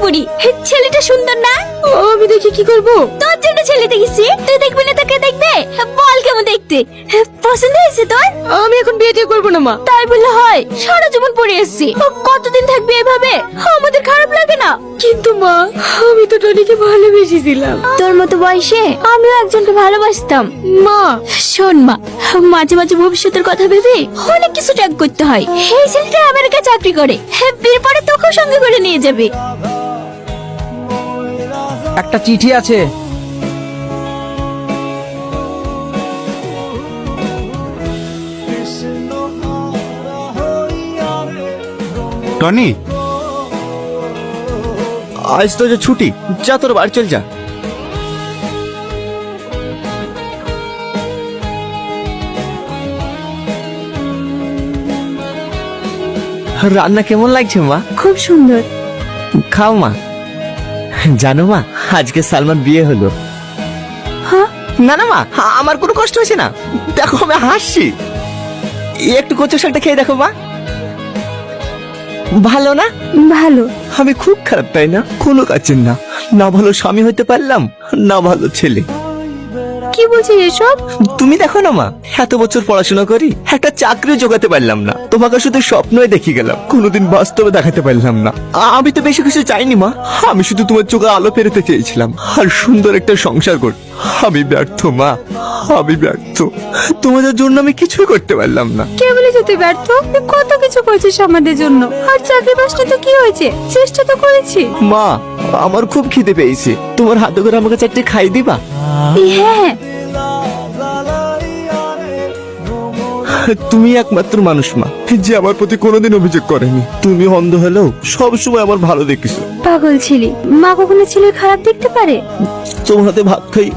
করি। ছেলেটা সুন্দর না? আমি দেখি কি করব? তোর জন্য ছেলে দেখেছি, তুই দেখবি না তাকে দেখবে? বল কেমন দেখতে, পছন্দ হয়েছে তোর? আমি এখন বিয়ে করবো না মা। তাই বললে হয়? সারা জীবন পড়ে এসছি, কতদিন থাকবে এভাবে? আমাদের খারাপ লাগে না? কিন্তু মা, আমি তো টনিকে ভালোবেসেছিলাম। তোর মতো বয়সে আমিও একজনকে ভালোবাসতাম। মা, শোন মা, মাঝে মাঝে ভবিষ্যতের কথা ভেবে অনেক কিছু ত্যাগ করতে হয়। এই ছেলেটা আমেরিকা চাকরি করে, বিয়ের পরে তোকেও সঙ্গে করে নিয়ে যাবে। একটা চিঠি আছে। টনি, আজ তো যে ছুটি, যা তোর বাড়ি চল যা। রান্না কেমন লাগছে মা? খুব সুন্দর। খাও মা। জানো মা, আজকে সালমান বিয়ে হলো। হ্যাঁ? না না মা, আমার কোনো কষ্ট হয়েছে না। দেখো আমি হাসছি। একটু কচু শাকটা খেয়ে দেখো মা। ভালো না? ভালো। আমি খুব খারাপ, তাই না? কোনো কাজের না, না ভালো স্বামী হতে পারলাম, না ভালো ছেলে। কি বলছিস এসব? তুমি দেখো না মা, এত বছর পড়াশোনা করি একটা চাকরি জোগাতে পারলাম না। তোমাকে শুধু স্বপ্নই দেখি গেলাম, কোনোদিন বাস্তবে দেখাতে পারলাম না। আমি তো বেশি কিছু চাইনি মা, আমি শুধু তোমার চোখে আলো ফেরাতে চেয়েছিলাম আর সুন্দর একটা সংসার কর। আমি ব্যর্থ মা, আমি ব্যর্থ। তোমাদের জন্য আমি কিছুই করতে পারলাম না। কে বলেছে তুই ব্যর্থ? তুই কত কিছু করছিস আমাদের জন্য। আর চাকরি বাসটা তো কি হয়েছে? চেষ্টা তো করেছি। মা, আমার খুব খিদে পেয়েছে, তোমার হাতে করে আমাকে চারটে খাই দিবা? হ্যাঁ। তুমি একমাত্র মানুষ মা, যে আমার প্রতি কোনোদিন অভিযোগ করেনি। তুমি অন্ধ হলেও সবসময় আমার ভালো দেখিছো। পাগল ছিলি, মা কখনো ছেলে খারাপ দেখতে পারে? তোমার হাতে ভাত খাই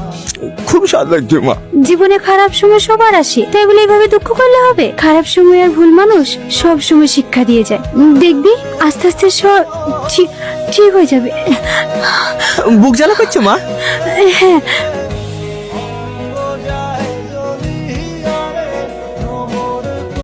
খুব স্বাদ লাগছে মা। জীবনে খারাপ সময় সবার আসে, তাই বলে এভাবে দুঃখ করলে হবে? খারাপ সময় আর ভুল মানুষ সব সময় শিক্ষা দিয়ে যায়। দেখবি আস্তে আস্তে সব ঠিক ঠিক হয়ে যাবে। বুক জ্বালা করছে মা? হ্যাঁ,